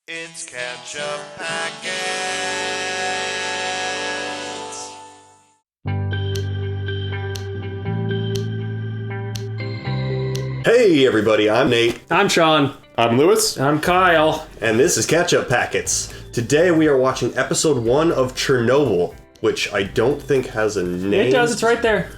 It's Ketchup Packets. Hey everybody, I'm Nate. I'm Sean. I'm Lewis. I'm Kyle. And this is Ketchup Packets. Today we are watching episode 1 of Chernobyl, which I don't think has a name. It does, it's right there.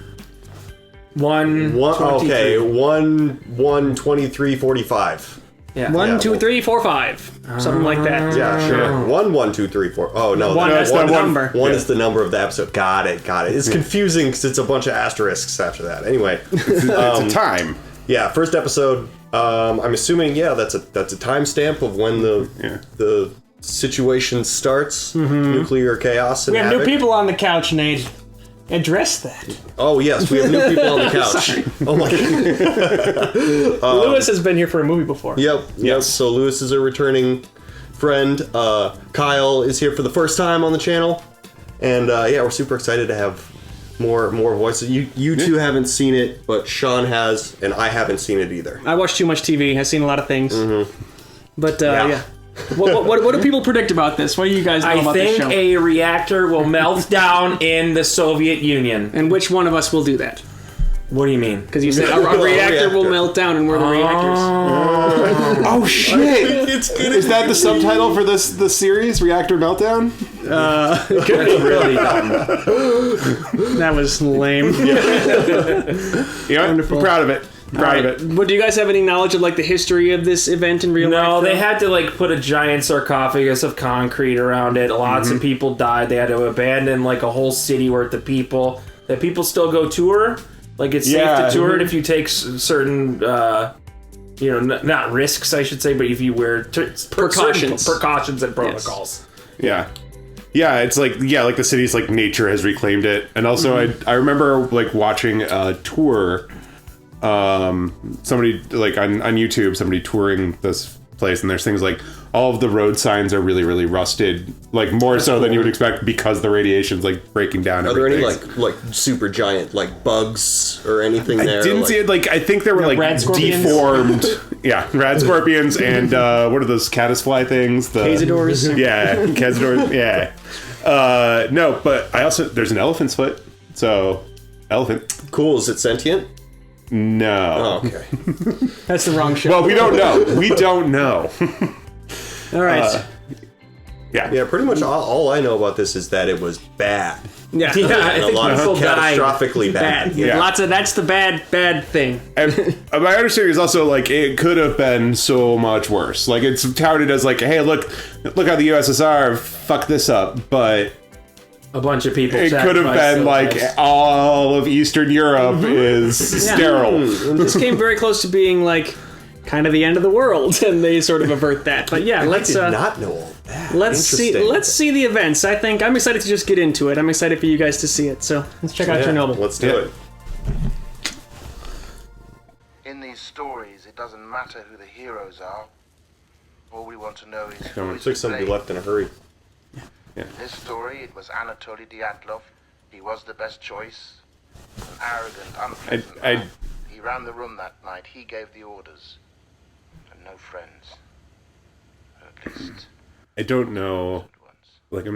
1:23:45. Yeah. 1, 2, 3, 4, 5. Something like that. Yeah, sure. 1, 1, 2, 3, 4. Oh no, One is the number. One is the number of the episode. Got it. It's confusing because it's a bunch of asterisks after that. Anyway, It's a time. yeah, first episode. I'm assuming that's a timestamp of when the situation starts. Nuclear chaos and We have new havoc. people on the couch, Nate. Address that. Oh yes, we have new people on the couch. Oh my god. Lewis has been here for a movie before. Yep. So Lewis is a returning friend. Kyle is here for the first time on the channel, and we're super excited to have more voices. You two haven't seen it, but Sean has, and I haven't seen it either. I watch too much TV. I've seen a lot of things. But Yeah. What do people predict about this? What do you guys know about this show? I think a reactor will melt down in the Soviet Union. And which one of us will do that? What do you mean? Because you said a reactor will melt down, and we're the reactors. Oh shit! Is that the subtitle for the series, Reactor Meltdown? Really dumb. That was lame. I'm proud of it. But do you guys have any knowledge of like the history of this event in real life? No, they though? had to like put a giant sarcophagus of concrete around it. Lots of people died. They had to abandon like a whole city worth of people. That people still go tour. Like it's safe to tour it if you take certain, not risks, I should say, but if you wear precautions and protocols. Yeah. Yeah, it's like the city's like nature has reclaimed it, and also I remember like watching a tour. Somebody like on YouTube, somebody touring this place, and there's things like all of the road signs are really, really rusted, like more so than you would expect because the radiation's like breaking down. Are there any everything. like super giant like bugs or anything there? I didn't see it. Like I think there were like rad scorpions? deformed, rad scorpions, and what are those caddisfly things? The Cazadors? Yeah, cazadors. Yeah. No, but there's an elephant's foot. So elephant. Cool. Is it sentient? No. Oh, okay. That's the wrong show. Well, we don't know. We don't know. All right. Yeah, pretty much all I know about this is that it was bad. Yeah. I And a think lot of people died. catastrophically bad. Yeah. Yeah. That's the bad thing. And my understanding is also like it could have been so much worse. Like it's touted as like, hey, look how the USSR fucked this up, but A bunch of people. it could have been like all of Eastern Europe is sterile. This came very close to being like kind of the end of the world, and they sort of avert that. But yeah, I let's did not know all that. let's Interesting. see the events. I think I'm excited to just get into it. I'm excited for you guys to see it. So let's check out Chernobyl. Let's do it. In these stories, it doesn't matter who the heroes are. All we want to know is who It is took to somebody blame. left in a hurry. In this story, it was Anatoly Dyatlov. He was the best choice. An arrogant, unpleasant I- man. He ran the room that night. He gave the orders. And no friends. At least, I don't know. good ones. Like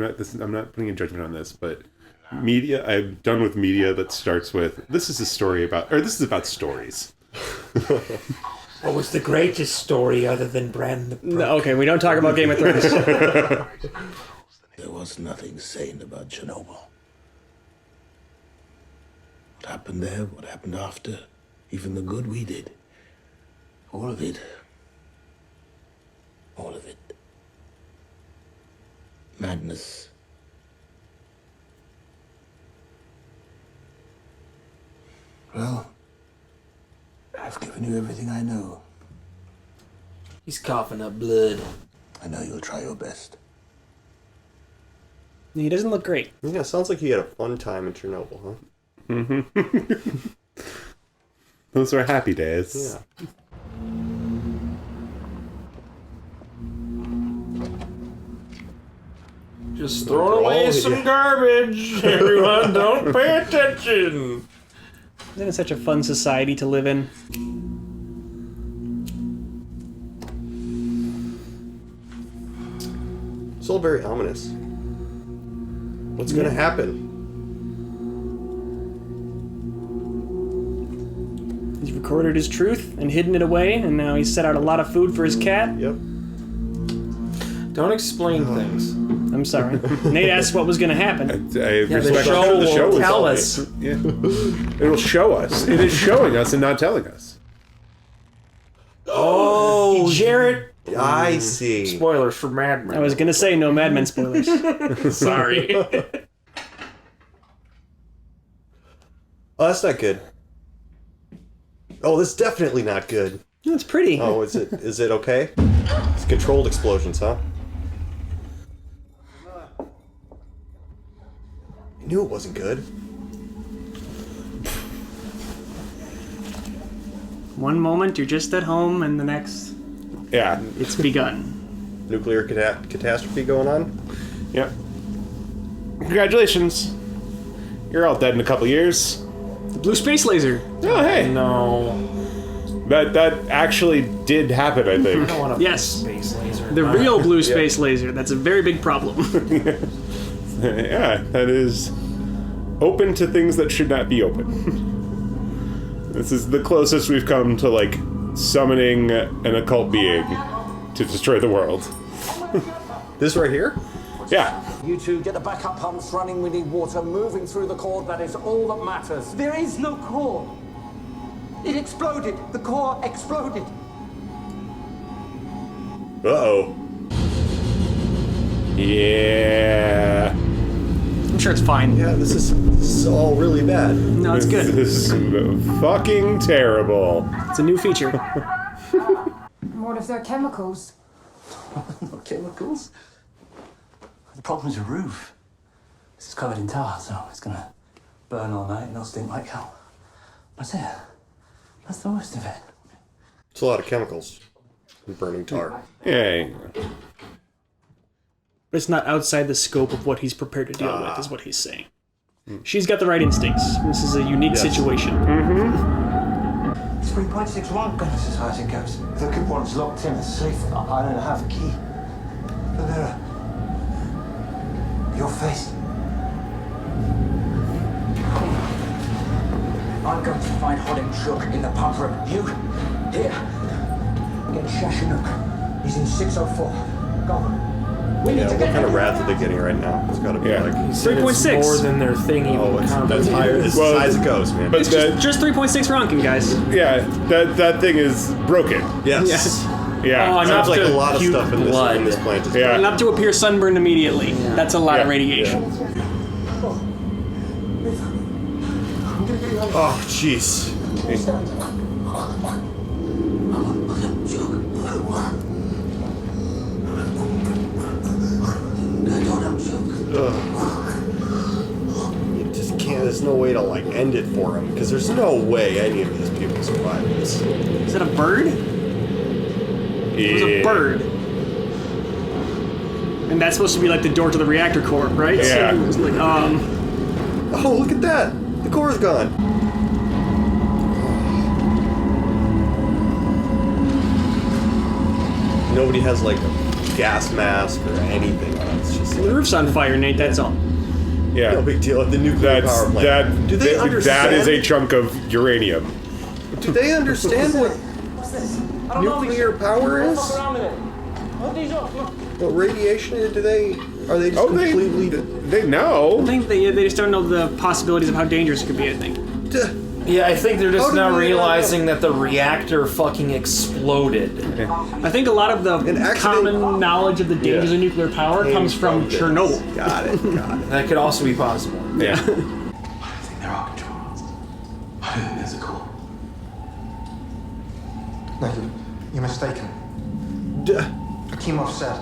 I'm not putting a judgment on this, but media. I'm done with media that starts with this is a story about, or this is about stories. What was the greatest story other than Bran the No, okay, we don't talk about Game of Thrones. There was nothing sane about Chernobyl. What happened there, what happened after, even the good we did. All of it. All of it. Madness. Well, I've given you everything I know. He's coughing up blood. I know you'll try your best. He doesn't look great. Yeah, sounds like he had a fun time in Chernobyl, huh? Those were happy days. Yeah. Just throwing away some garbage. Everyone, don't pay attention. Isn't it such a fun society to live in? It's all very ominous. What's gonna happen? He's recorded his truth and hidden it away, and now he's set out a lot of food for his cat. Yep. Don't explain things. I'm sorry. Nate asked what was going to happen. I The respect show the show will is tell all- us. Yeah. It'll show us. It is showing us and not telling us. Oh, Jarrett. I see. Spoilers for Mad Men. I was going to say no Mad Men spoilers. Sorry. Oh, that's not good. Oh, that's definitely not good. That's pretty. Oh, is it? Is it okay? It's controlled explosions, huh? I knew it wasn't good. One moment you're just at home, and the next Yeah. it's begun. Nuclear catastrophe going on. Yep. Congratulations. You're all dead in a couple years. The blue space laser. Oh, hey. No. That actually did happen, I I think. don't want a Yes. space laser. The real blue space laser. That's a very big problem. Yeah, that is open to things that should not be open. This is the closest we've come to, like, summoning an occult being to destroy the world. This right here? Yeah. You two get the backup pumps running. We need water moving through the core. That is all that matters. There is no core. It exploded. The core exploded. Uh-oh. Yeah. I'm sure it's fine. Yeah, this is all really bad. No, it's good. This is fucking terrible. It's a new feature. What if they're chemicals? No chemicals. The problem's a roof. This is covered in tar, so it's gonna burn all night and it'll stink like hell. That's it. That's the worst of it. It's a lot of chemicals. And burning tar. Yeah. But it's not outside the scope of what he's prepared to deal with, is what he's saying. She's got the right instincts. This is a unique situation. 3.6 1 gun. This is how it goes. The coupon's locked in. It's safe. I don't have a key. But there. Your face. I'm going to find Hodden Shook in the pump room. You, here. Get Shashanuk. He's in 604. Go. We need Yeah, to what get kind of him. wrath are they getting right now? It's gotta be Yeah. like... He said it's 3.6. more than their thing even Oh, that's compensated. higher. This is Well, as high as it goes, man. But It's just 3.6 Ronkin, guys. yeah, that thing is broken. yes. Yes. Yeah. Oh, Sounds enough like to a lot of puke stuff in blood. this plant. Is Yeah. Enough to appear sunburned immediately. That's a lot of Yeah. radiation. Oh, jeez. You just can't, there's no way to, like, end it for him, because there's no way any of these people survive this. Is that a bird? It was a bird. And that's supposed to be like the door to the reactor core, right? Yeah. So it was like, Oh, look at that! The core is gone! Nobody has, like, a gas mask or anything on it. It's just the like, roof's on fire, Nate, that's all. Yeah. no big deal at the nuclear That's power plant. that. Do they understand? That is a chunk of uranium. Do they understand what I don't know these- nuclear power is? Fuck around with it. Hold these up. Look. What radiation do they? Are they just Oh, completely? they know. I think they just don't know the possibilities of how dangerous it could be, I think. Yeah, I think they're How just did now we- realizing that the reactor fucking exploded. I think a lot of the An accident- common knowledge of the dangers Yeah. of nuclear power comes from this. Chernobyl. Got it. Got it. That could also be possible. Yeah. I think there are controls. I don't think there's a core. No, you're mistaken. Akimov said.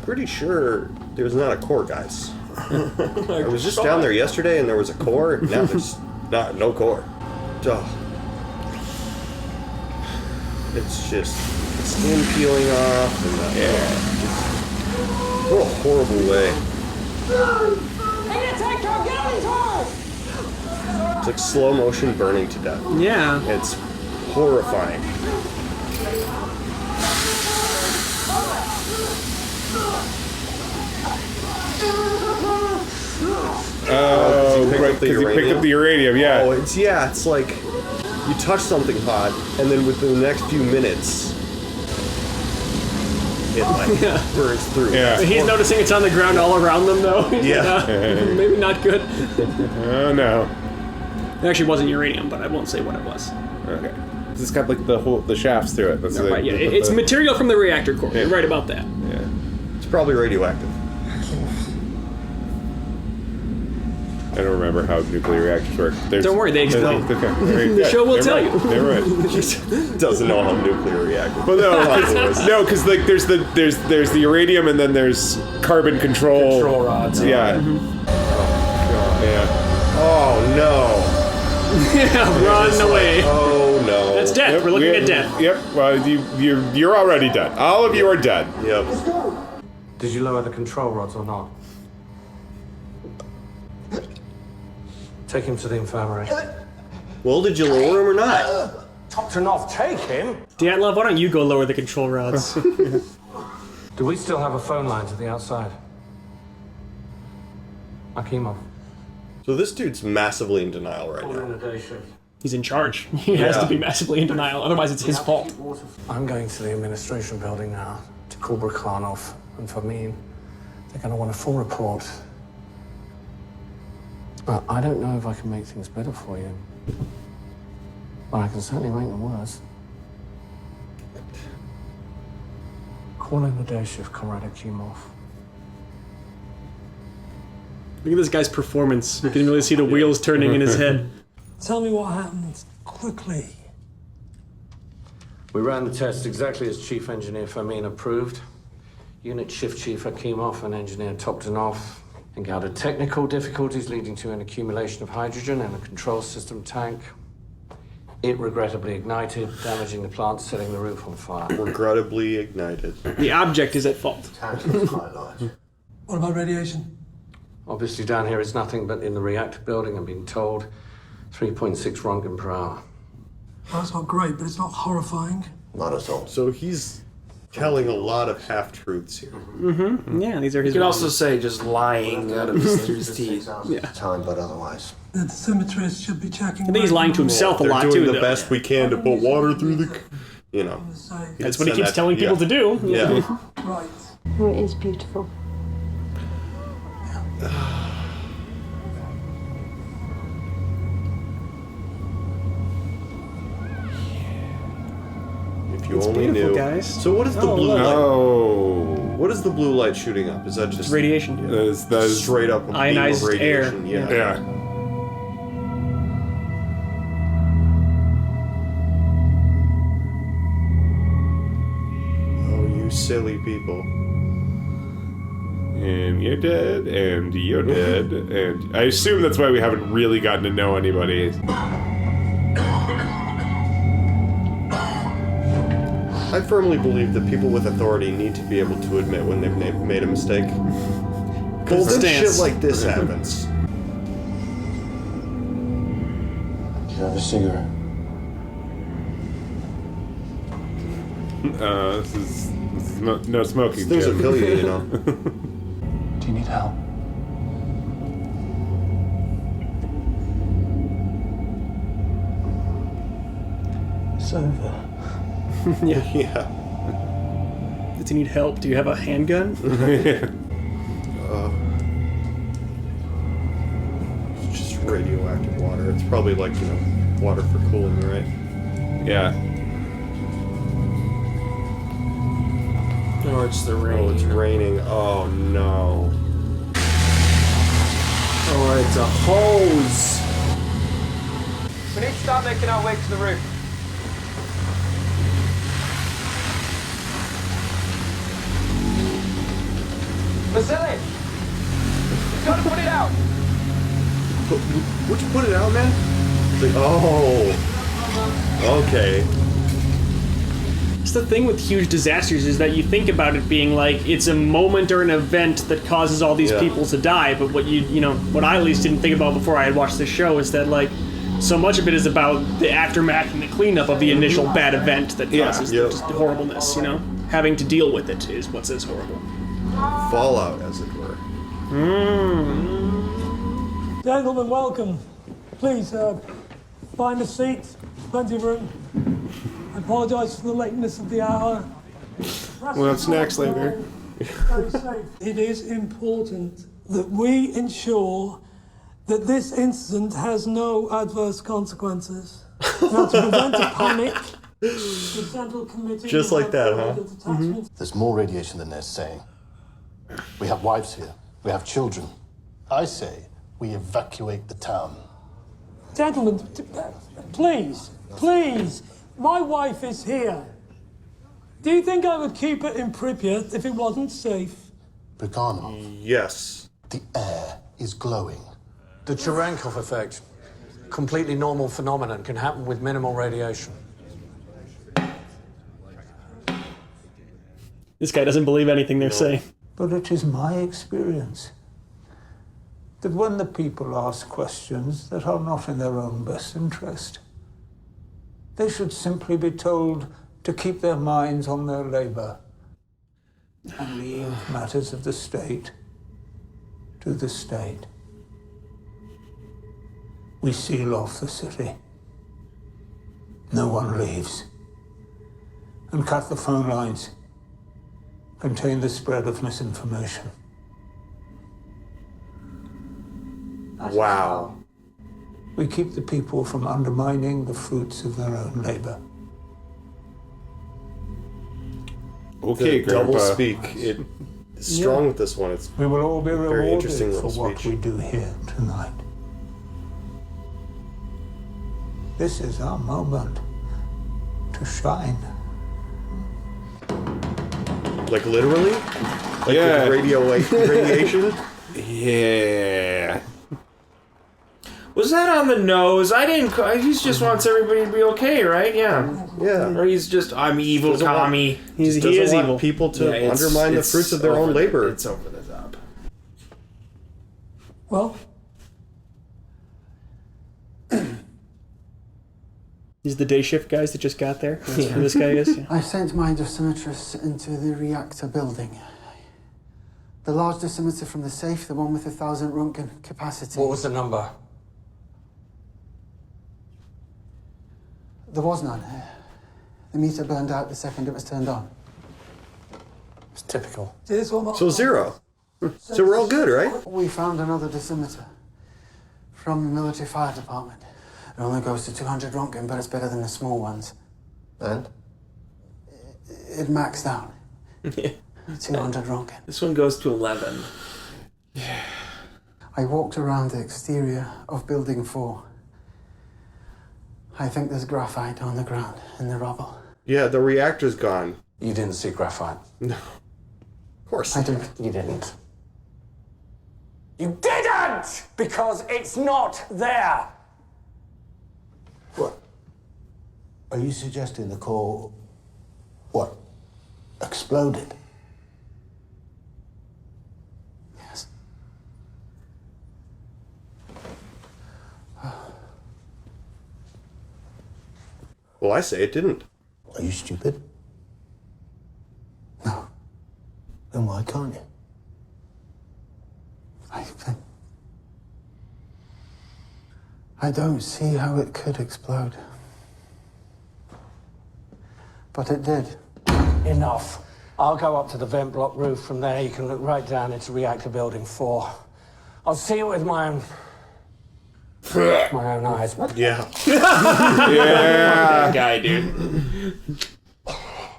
Pretty sure there's not a core, guys. I was just down there yesterday, and there was a core. Now there's no core. Ugh. It's just skin peeling off, and what a horrible way. It's like slow motion burning to death. Yeah. It's horrifying. pick up the 'cause you pick uranium? up the uranium, yeah. Oh, it's like you touch something hot, and then within the next few minutes, it like burns through. Yeah. He's noticing it's on the ground all around them, though. Yeah. Maybe not good. Oh no. It actually wasn't uranium, but I won't say what it was. Okay. It's got like the shafts through it. That's Right, yeah, it's material from the reactor core. You're right about that. Yeah. It's probably radioactive. I don't remember how nuclear reactors work. Don't worry, they explain. Okay. Very The good. show will They're tell right. you. They're right. Doesn't know how nuclear reactive. Well, no, because like there's the uranium and then there's carbon control rods. Yeah. Yeah. Oh no. Yeah, run away. Oh no. That's death. Yep, We're looking at death. Yep. Well, you're already dead. All of you are dead. Yep. Did you lower the control rods or not? Take him to the infirmary. Well, did you lower him or not? Dr. Knopf, take him! Dyatlov, why don't you go lower the control rods? Do we still have a phone line to the outside? Akimov. So this dude's massively in denial right We're now. in a day shift. He's in charge. He has to be massively in denial, otherwise it's his fault. I'm going to the administration building now to call Brukhanov and Famin. They're going to want a full report. But I don't know if I can make things better for you. But I can certainly make them worse. Call in the day shift, Comrade Akimov. Look at this guy's performance. You can really see the wheels turning in his head. Tell me what happened, quickly. We ran the test exactly as Chief Engineer Famin approved. Unit Shift Chief Akimov and Engineer Toptonov encountered technical difficulties leading to an accumulation of hydrogen in a control system tank. It regrettably ignited, damaging the plant, setting the roof on fire. Regrettably ignited. The object is at fault. What about radiation? Obviously down here it's nothing, but in the reactor building, I'm being told, 3.6 Rontgen per hour. Well, that's not great, but it's not horrifying. Not at all. So he's telling a lot of half-truths here. Mm-hmm. Yeah, these are his. You could also say just lying out of his teeth. Yeah. Time, but otherwise. The dosimetrist should be checking. I think he's lying to himself a They're lot doing too. the best we can to put water through the... You know. That's what he keeps telling people to do. Yeah. Right. Oh, it is beautiful. If you It's only beautiful, knew. guys. So what is the blue light? Oh. What is the blue light shooting up? Is that just It's radiation. Dude. That is straight up a beam Ionized of radiation? air. Yeah. Oh, you silly people. And you're dead, and you're dead, and I assume that's why we haven't really gotten to know anybody. I firmly believe that people with authority need to be able to admit when they've made a mistake. Because then shit stance. like this happens. Do you have a cigarette? This is no smoking. Things Jim. will kill you, you know. Do you need help? It's over. Yeah. Does he need help? Do you have a handgun? It's just radioactive water. It's probably like, you know, water for cooling, right? Yeah. Or it's the rain. Oh, it's raining. Oh, no. Or it's a hose. We need to start making our way to the roof. Vasily! You've got to put it out! Would you put it out, man? It's like, oh. Okay. It's the thing with huge disasters is that you think about it being like it's a moment or an event that causes all these people to die, but what what I at least didn't think about before I had watched this show is that like so much of it is about the aftermath and the cleanup of the initial bad event that causes just horribleness, Having to deal with it is what's as horrible. Fallout, as it were. Gentlemen, welcome. Please, find a seat. Plenty of room. I apologise for the lateness of the hour. We'll have snacks later. Very safe. It is important that we ensure that this incident has no adverse consequences. Now, to prevent a panic, the Central Committee... Just like that, huh? There's more radiation than they're saying. We have wives here. We have children. I say we evacuate the town. Gentlemen, please, please. My wife is here. Do you think I would keep her in Pripyat if it wasn't safe? Bukhanov. Yes. The air is glowing. The Cherenkov effect. Completely normal phenomenon, can happen with minimal radiation. This guy doesn't believe anything they're saying. But it is my experience that when the people ask questions that are not in their own best interest, they should simply be told to keep their minds on their labour and leave matters of the state to the state. We seal off the city. No one leaves. And cut the phone lines. Contain the spread of misinformation. Wow. We keep the people from undermining the fruits of their own labor. Okay, the double Grandpa. speak. It's strong with this one. It's We will all be very rewarded interesting for little what speech. we do here tonight. This is our moment to shine. Like literally? Like Yeah. with radiation? Yeah. Was that on the nose? I didn't. He just wants everybody to be okay, right? Yeah. Yeah. Or he's just, I'm evil, Doesn't want- commie. He Doesn't is want evil. people to Yeah, it's- undermine the it's fruits of their over own the- labor. It's over the top. Well, He's the day shift guys that just got there. That's who this guy is. Yeah. I sent my dosimetrist into the reactor building. The large dosimeter from the safe, the one with 1,000 Röntgen capacity. What was the number? There was none. The meter burned out the second it was turned on. It's typical. this one... So 0. So we're all good, right? We found another dosimeter from the military fire department. It only goes to 200 Röntgen, but it's better than the small ones. And? It maxed out. 200 Röntgen. This one goes to 11. I walked around the exterior of Building 4. I think there's graphite on the ground in the rubble. Yeah, the reactor's gone. You didn't see graphite. No. Of course. I didn't. You didn't. You didn't! Because it's not there! What? Are you suggesting the core, what, exploded? Yes. Well, I say it didn't. Are you stupid? No. Then why can't you? I don't see how it could explode. But it did. Enough. I'll go up to the vent block roof. From there, you can look right down into Reactor Building 4. I'll see it with my own eyes. Yeah. That guy, dude.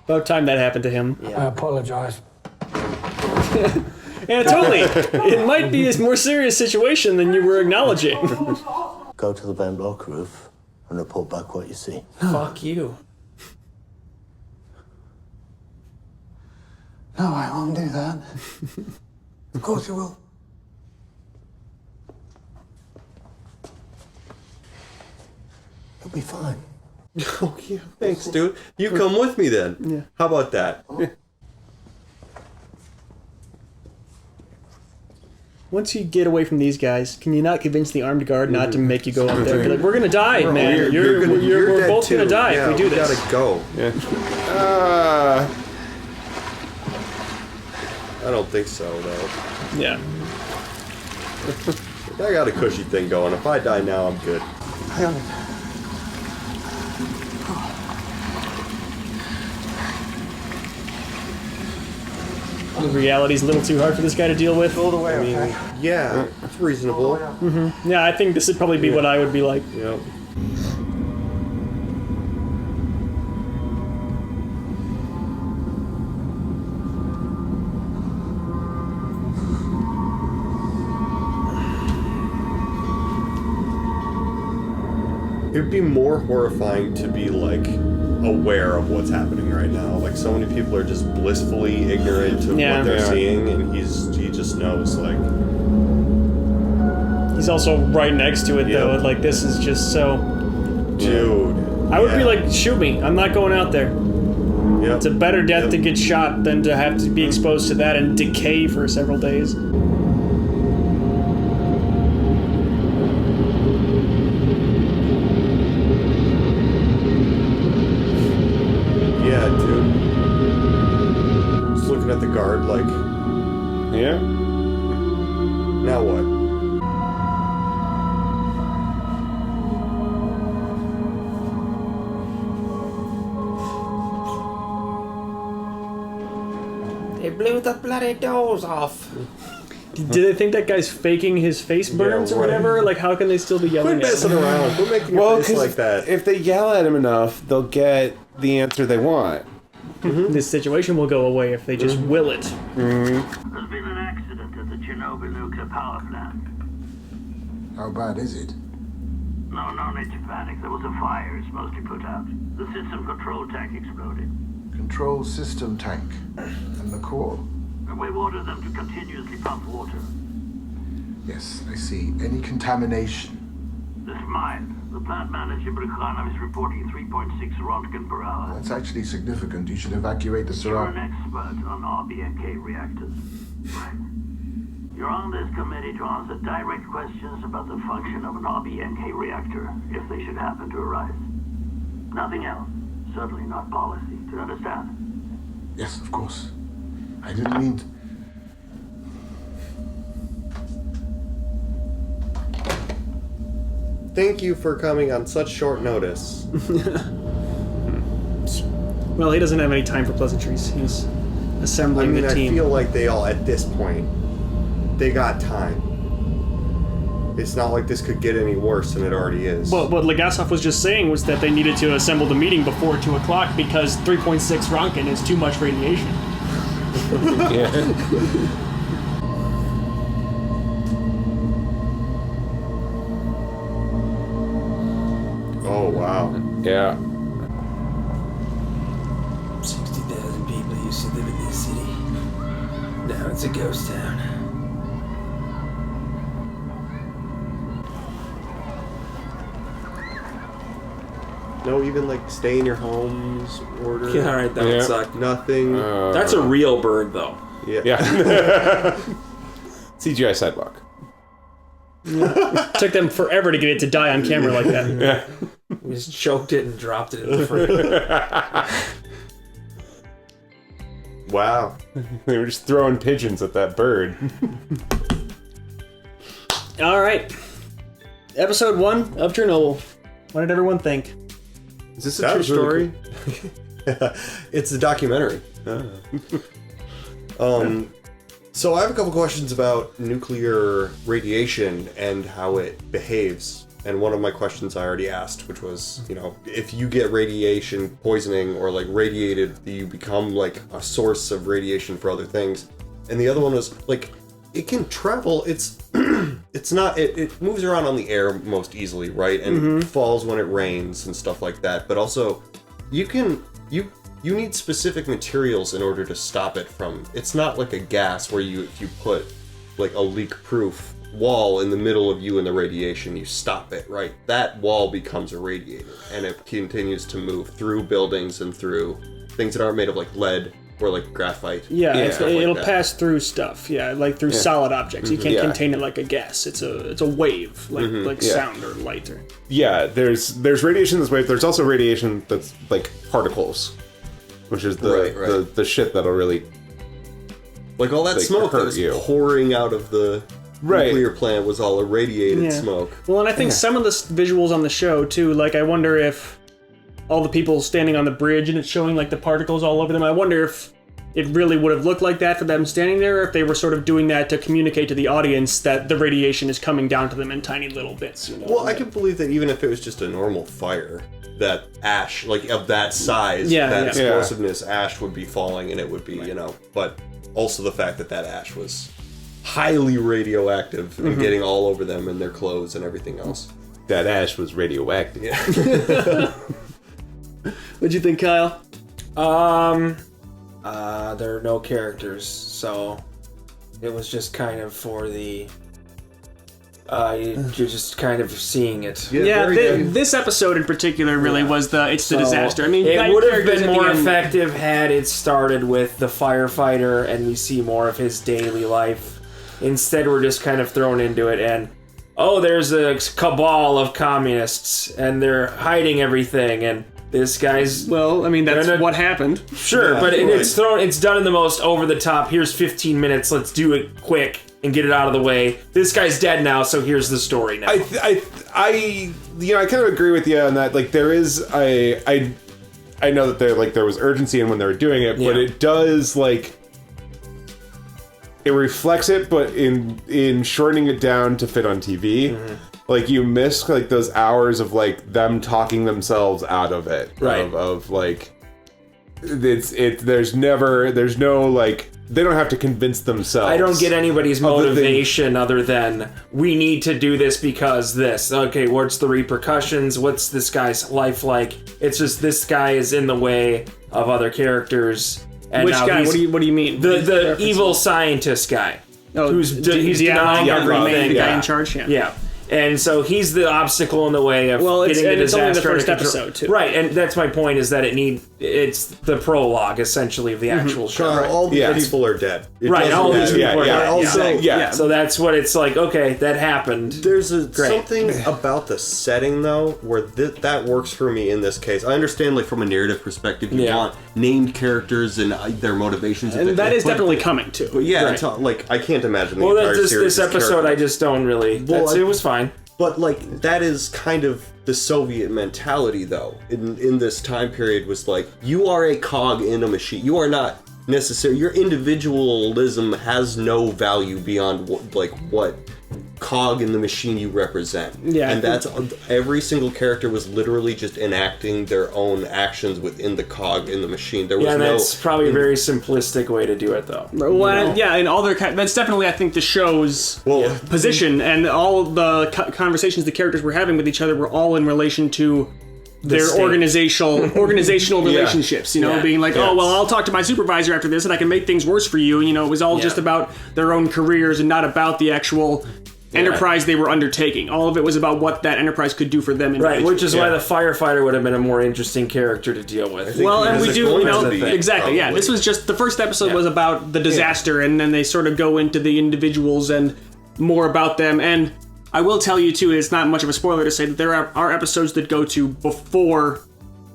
About time that happened to him. I apologize. Anatoly, it might be a more serious situation than you were acknowledging. Go to the vent block roof and report back what you see. Fuck you. No, I won't do that. Of course you will. You'll be fine. Oh, yeah. Thanks, dude. You come with me then. Yeah. How about that? Once you get away from these guys, can you not convince the armed guard not to make you go up there? Be like, we're gonna die, man. We're dead both too. gonna die Yeah, if we do this. gotta go. Yeah. I don't think so, though. Yeah. I got a cushy thing going. If I die now, I'm good. Hang on. The reality's a little too hard for this guy to deal with. All the way, I mean, okay? yeah, it's reasonable. Yeah, I think this would probably be what I would be like. Yep. It'd be more horrifying to be, like, aware of what's happening right now. Like, so many people are just blissfully ignorant of what they're seeing, and he just knows, like... He's also right next to it, though. Like, this is just so... Dude. I would be like, shoot me. I'm not going out there. It's a better death to get shot than to have to be exposed to that and decay for several days. Yeah, dude. Just looking at the guard, like... Yeah? Now what? They blew the bloody doors off. Do they think that guy's faking his face burns or whatever? Like, how can they still be yelling Quit at him? messing around. Quit making your face 'cause like that. if they yell at him enough, they'll get the answer they want. This situation will go away if they just will it. There's been an accident at the Chernobyl nuclear power plant. How bad is it? No need to panic. There was a fire. It's mostly put out. The system control tank exploded. Control system tank. And the core? And we've ordered them to continuously pump water. Yes, I see. Any contamination? This mine. The plant manager, Bureaucratic, is reporting 3.6 Rontgen per hour. That's actually significant. You should evacuate the You're an surrounding. expert on RBNK reactors. Right. You're on this committee to answer direct questions about the function of an RBNK reactor, if they should happen to arise. Nothing else. Certainly not policy. Do you understand? Yes, of course. I didn't mean to... Thank you for coming on such short notice. Well, he doesn't have any time for pleasantries. He's assembling the team. I feel like they all, at this point, they got time. It's not like this could get any worse than it already is. Well, what Legasov was just saying was that they needed to assemble the meeting before 2 o'clock because 3.6 Rontgen is too much radiation. Oh, wow. Yeah. 60,000 people used to live in this city. Now it's a ghost town. No, even like stay in your homes order. Yeah, alright, that would suck. Nothing. That's a real bird, though. Yeah. CGI sidewalk. Took them forever to get it to die on camera like that. Yeah. We just choked it and dropped it in the fridge. Wow. They were just throwing pigeons at that bird. All right. Episode 1 of Chernobyl. What did everyone think? Is this a true story? It's a documentary. So I have a couple questions about nuclear radiation and how it behaves. And one of my questions I already asked, which was, you know, if you get radiation poisoning or like radiated, you become like a source of radiation for other things. And the other one was like, it can travel. It's it's not. It moves around on the air most easily, right? And falls when it rains and stuff like that. But also, you need specific materials in order to stop it from. It's not like a gas where if you put like a leak-proof wall in the middle of you and the radiation, you stop it, right? That wall becomes irradiated, and it continues to move through buildings and through things that aren't made of like lead or like graphite. Yeah, it'll that. pass through stuff. Yeah, like through solid objects. You can't contain it like a gas. It's a wave, like sound or light. Or... Yeah, there's radiation that's wave. There's also radiation that's like particles, which is the shit that'll really like all that smoke that was pouring out of the nuclear plant was all irradiated smoke. Well, and I think some of the visuals on the show too, like I wonder if all the people standing on the bridge and it's showing like the particles all over them, I wonder if it really would have looked like that for them standing there, or if they were sort of doing that to communicate to the audience that the radiation is coming down to them in tiny little bits. You know? Well, I can believe that even if it was just a normal fire, that ash, like of that size, that explosiveness, ash would be falling and it would be, but also the fact that ash was highly radioactive and getting all over them and their clothes and everything else. That ash was radioactive. Yeah. What'd you think, Kyle? There are no characters, so it was just kind of for the... you're just kind of seeing it. This episode in particular really was the disaster. I mean, it would have been more effective had it started with the firefighter and we see more of his daily life. Instead, we're just kind of thrown into it and, there's a cabal of communists and they're hiding everything and this guy's... Well, I mean, that's what happened. Sure, but it's done in the most over-the-top, here's 15 minutes, let's do it quick and get it out of the way. This guy's dead now, so here's the story now. I kind of agree with you on that. Like, there is... I know that there was urgency in when they were doing it, but it does, like... It reflects it, but in shortening it down to fit on TV... Like, you miss, like, those hours of, like, them talking themselves out of it. Right. Of like, there's no, like, they don't have to convince themselves. I don't get anybody's motivation other than, we need to do this because this. Okay, what's the repercussions? What's this guy's life like? It's just, this guy is in the way of other characters. And which guy? What do you mean? The evil scientist guy. He's denying everything. The guy in charge, Yeah. And so he's the obstacle in the way of getting the disaster. It's only the first episode, too. Right, and that's my point, is that it's the prologue, essentially, of the actual show. All these people are dead. All these people are dead. Yeah. So that's what it's like, okay, that happened. There's something about the setting, though, where that works for me in this case. I understand, like, from a narrative perspective, you want named characters and their motivations. And that is definitely coming, too. But like, I can't imagine the entire series. This episode, I just don't really... it was fine. But, like, that is kind of the Soviet mentality, though, in this time period, was like, you are a cog in a machine. You are not necessary. Your individualism has no value beyond, what cog in the machine you represent. Yeah. And that's... Every single character was literally just enacting their own actions within the cog in the machine. There was that's probably a very simplistic way to do it, though. Well, and all their... That's definitely, I think, the show's position, and all the conversations the characters were having with each other were all in relation to their organizational relationships, being like, oh, well, I'll talk to my supervisor after this and I can make things worse for you. It was all just about their own careers and not about the actual enterprise they were undertaking. All of it was about what that enterprise could do for them. Right, which is why the firefighter would have been a more interesting character to deal with. Well, and we do, exactly, yeah. This was just, the first episode was about the disaster, and then they sort of go into the individuals and more about them, and I will tell you, too, it's not much of a spoiler to say that there are episodes that go to before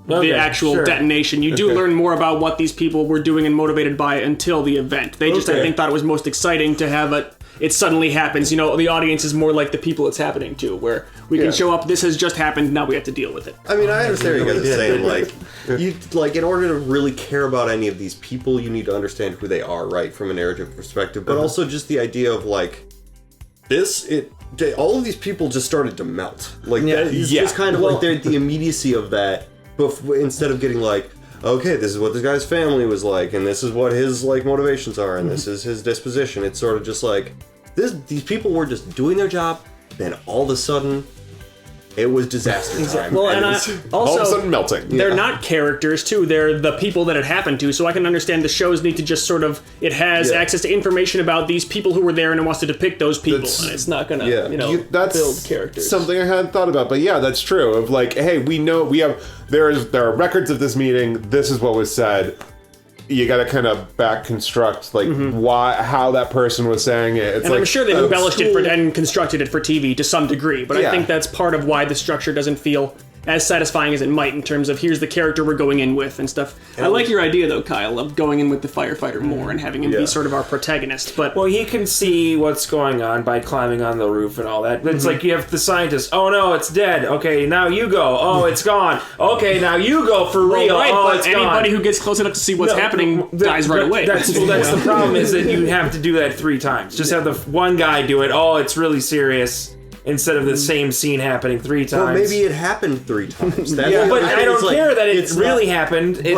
the actual detonation. You do learn more about what these people were doing and motivated by until the event. They just, I think, thought it was most exciting to have it suddenly happens. The audience is more like the people it's happening to, where we can show up, this has just happened, now we have to deal with it. I mean, I understand what you guys are saying, in order to really care about any of these people, you need to understand who they are, right, from a narrative perspective, but also just the idea of, like, all of these people just started to melt. Like, it's just kind of like the immediacy of that, instead of getting like, okay, this is what this guy's family was like, and this is what his, like, motivations are, and this is his disposition. It's sort of just like, these people were just doing their job, then all of a sudden, it was disaster time. Well, and also, all of a sudden melting. They're not characters, too. They're the people that it happened to, so I can understand the shows need to just sort of... It has access to information about these people who were there, and it wants to depict those people, and it's not gonna, build characters. Something I hadn't thought about, but yeah, that's true. Of like, hey, we know, there are records of this meeting, this is what was said. You got to kind of back construct how that person was saying it. It's and I'm sure they embellished it and constructed it for TV to some degree, but I think that's part of why the structure doesn't feel as satisfying as it might in terms of here's the character we're going in with and stuff. I like your idea though, Kyle, of going in with the firefighter more and having him be sort of our protagonist. But well, he can see what's going on by climbing on the roof and all that. But it's like you have the scientist. Oh no, it's dead. Okay, now you go. Oh, it's gone. Okay, now you go for real. Right, oh, but it's anybody gone. who gets close enough to see what's happening dies right away. That's the problem is that you have to do that 3 times. Just have the one guy do it. Oh, it's really serious. Instead of the same scene happening 3 times. Well, maybe it happened 3 times. That's yeah, but I don't care that it it's really not, happened. It,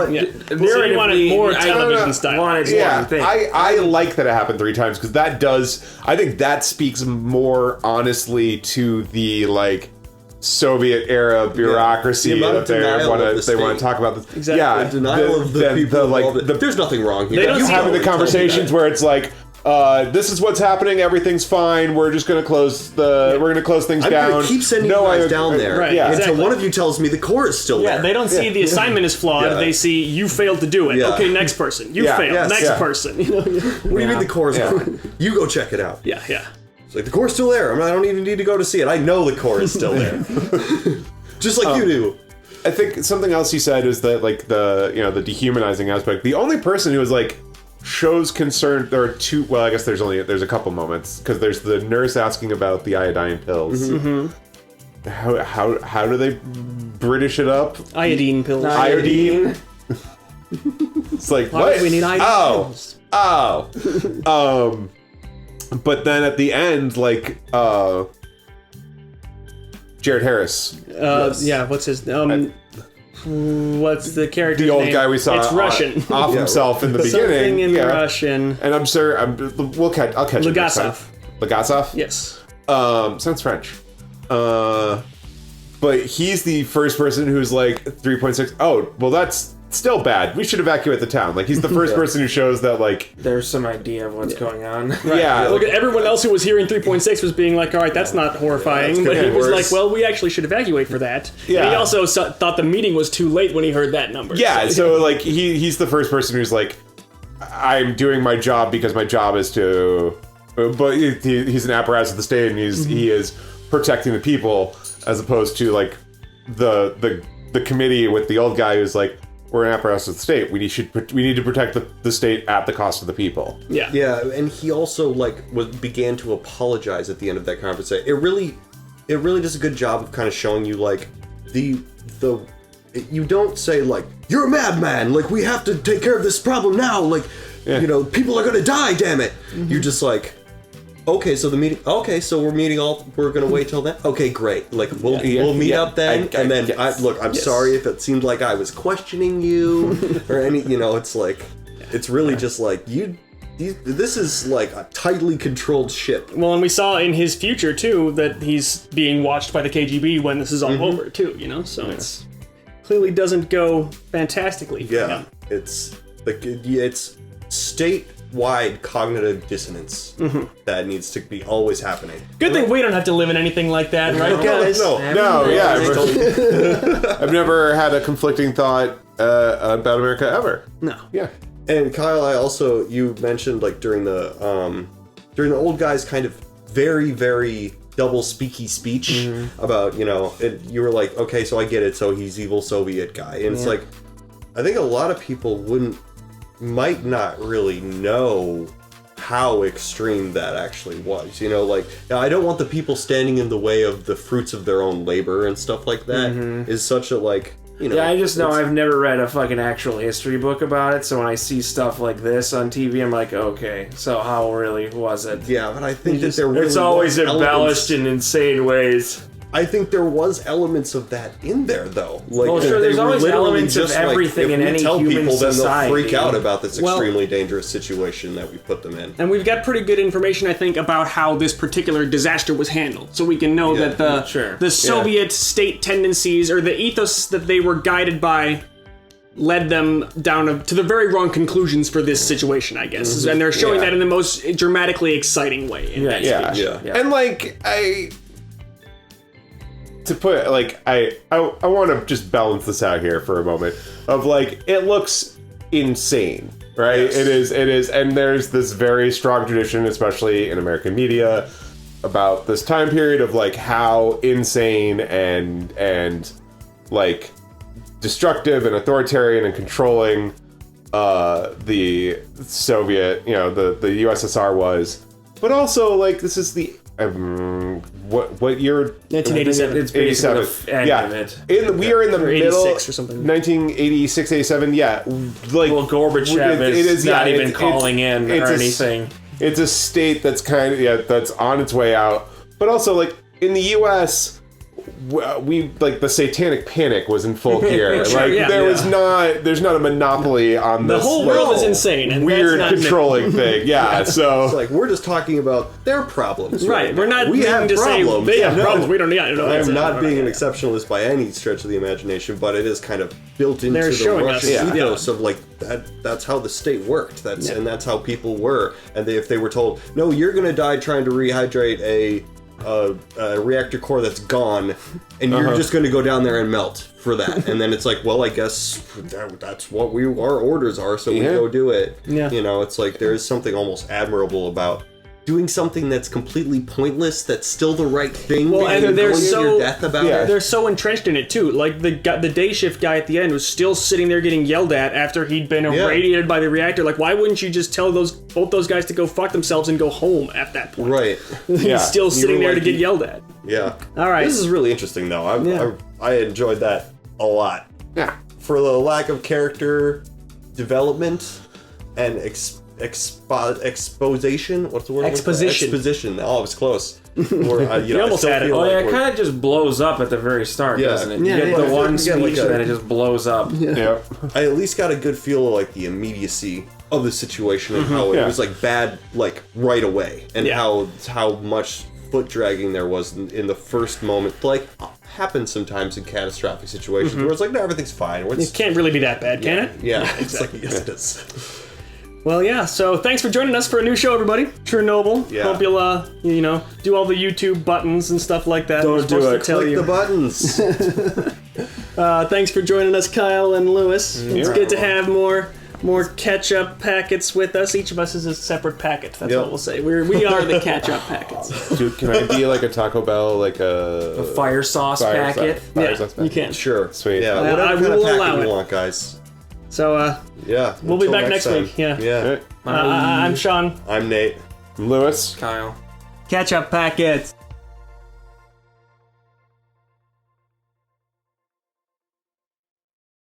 so you wanted more television style. I like that it happened 3 times because that does. I think that speaks more honestly to the like Soviet era bureaucracy that they want to talk about this. Exactly. Yeah, the denial of the people. There's nothing wrong here. You having the conversations where it's like. This is what's happening. Everything's fine. We're just going to close we're going to close things down. I'm going to keep sending you guys down there until one of you tells me the core is still there. Yeah, they don't see the assignment is flawed. They see you failed to do it. Yeah. Okay, next person. You failed. Next person. You know? What do you mean the core is fine? You go check it out. Yeah. It's like the core's still there. I don't even need to go to see it. I know the core is still there. Just like you do. I think something else you said is that like the dehumanizing aspect. The only person who was like shows concern. There are 2. Well, I guess there's a couple moments because there's the nurse asking about the iodine pills. Mm-hmm. How do they British it up? Iodine pills. Iodine. It's like why what? Do we need iodine pills? But then at the end, like Jared Harris. Yeah. What's his what's the character's The old name? guy we saw It's Russian. off himself in the Something beginning. in Russian. And I'm sure I'll catch it next time. Legasov? Yes. Sounds French. But he's the first person who's like 3.6. Oh, well, that's still bad. We should evacuate the town. Like he's the first person who shows that like there's some idea of what's going on. Right. Yeah. Look at everyone else who was hearing 3.6 was being like, all right, that's not horrifying. But he was like, well, we actually should evacuate for that. Yeah. And he also thought the meeting was too late when he heard that number. Yeah. So like he's the first person who's like, I'm doing my job because my job is to. But he's an apparatus of the state, and he is protecting the people, as opposed to like the committee with the old guy who's like, we're an apparatus of the state. We need to protect the state at the cost of the people. Yeah. Yeah, and he also began to apologize at the end of that conversation. It really does a good job of kind of showing you like you don't say like you're a madman. Like we have to take care of this problem now. Like people are gonna die. Damn it. Mm-hmm. You're just like. Okay, so we're gonna wait till then. Okay, great. Like we'll meet up then, and then I'm sorry if it seemed like I was questioning you or any. It's like it's really just like you. This is like a tightly controlled ship. Well, and we saw in his future too that he's being watched by the KGB when this is all over too. So it's clearly doesn't go fantastically for him. It's state-wide cognitive dissonance that needs to be always happening. Good thing we don't have to live in anything like that, right, guys? No, yeah. I've never had a conflicting thought about America ever. No. Yeah. And Kyle, you mentioned like during the old guy's kind of very, very double speaky speech about, you were like, okay, so I get it, so he's evil Soviet guy. And it's like, I think a lot of people might not really know how extreme that actually was. I don't want the people standing in the way of the fruits of their own labor and stuff like that is such a Yeah, I just know I've never read a fucking actual history book about it, so when I see stuff like this on TV, I'm like, okay, so how really was it? Yeah, but I think that there really it's always embellished in insane ways. I think there was elements of that in there, though. Well, sure, there's always elements of everything in any human society. Then they'll freak out about this extremely dangerous situation that we put them in. And we've got pretty good information, I think, about how this particular disaster was handled. So we can know that the Soviet state tendencies, or the ethos that they were guided by, led them down to the very wrong conclusions for this situation, I guess. And they're showing that in the most dramatically exciting way. And to put I want to just balance this out here for a moment of it looks insane, right? Yes. It is, and there's this very strong tradition, especially in American media, about this time period of how insane and like destructive and authoritarian and controlling the Soviet, the USSR was, but also like this is the what year? 1987. It's basically the end of it. We are in the middle, or something. 1986, 87. Yeah, like Gorbachev is not even calling in or anything. It's a state that's that's on its way out, but also like in the U.S. we like the satanic panic was in full gear. There's not a monopoly on the this. whole world is insane and weird that's not controlling thing. Yeah, so it's like we're just talking about their problems. Right. We're not we have to problems. say they have problems. We don't need. I'm not being an exceptionalist by any stretch of the imagination, but it is kind of built into the Russian ethos of like that's how the state worked. And that's how people were. And if they were told, no, you're going to die trying to rehydrate a reactor core that's gone, and you're just going to go down there and melt for that. And then it's like, well, I guess that's what our orders are, so we go do it. Yeah. It's like there is something almost admirable about doing something that's completely pointless, that's still the right thing. Well, and they're so death about it. They're so entrenched in it too. Like the day shift guy at the end was still sitting there getting yelled at after he'd been irradiated by the reactor. Like, why wouldn't you just tell both those guys to go fuck themselves and go home at that point? Right. He's still sitting there to get yelled at. Yeah. All right. This is really interesting, though. I enjoyed that a lot. Yeah. For the lack of character development and exposition. What's the word? Exposition. Oh, it was close. You almost had it. It kind of just blows up at the very start, doesn't it? You get the one speech and then it just blows up. Yeah. I at least got a good feel of like the immediacy of the situation and how it was like bad like right away, and how much foot dragging there was in the first moment. Like happens sometimes in catastrophic situations where it's like, no, everything's fine. It can't really be that bad, can it? Yeah, exactly. It's like, yes, it is. Well, yeah, so thanks for joining us for a new show, everybody. Chernobyl. Yeah. Hope you'll, do all the YouTube buttons and stuff like that. Don't do it. Click the buttons. Thanks for joining us, Kyle and Lewis. It's good to have more catch-up packets with us. Each of us is a separate packet. That's what we'll say. We are the catch-up packets. Dude, can I be like a Taco Bell, like a fire sauce packet? Fire sauce packet. You can. Sure. Sweet. Yeah, whatever kind of packet you want, guys. So, we'll be back next week. Yeah. I'm Sean. I'm Nate. I'm Lewis. Kyle. Catch-up packets.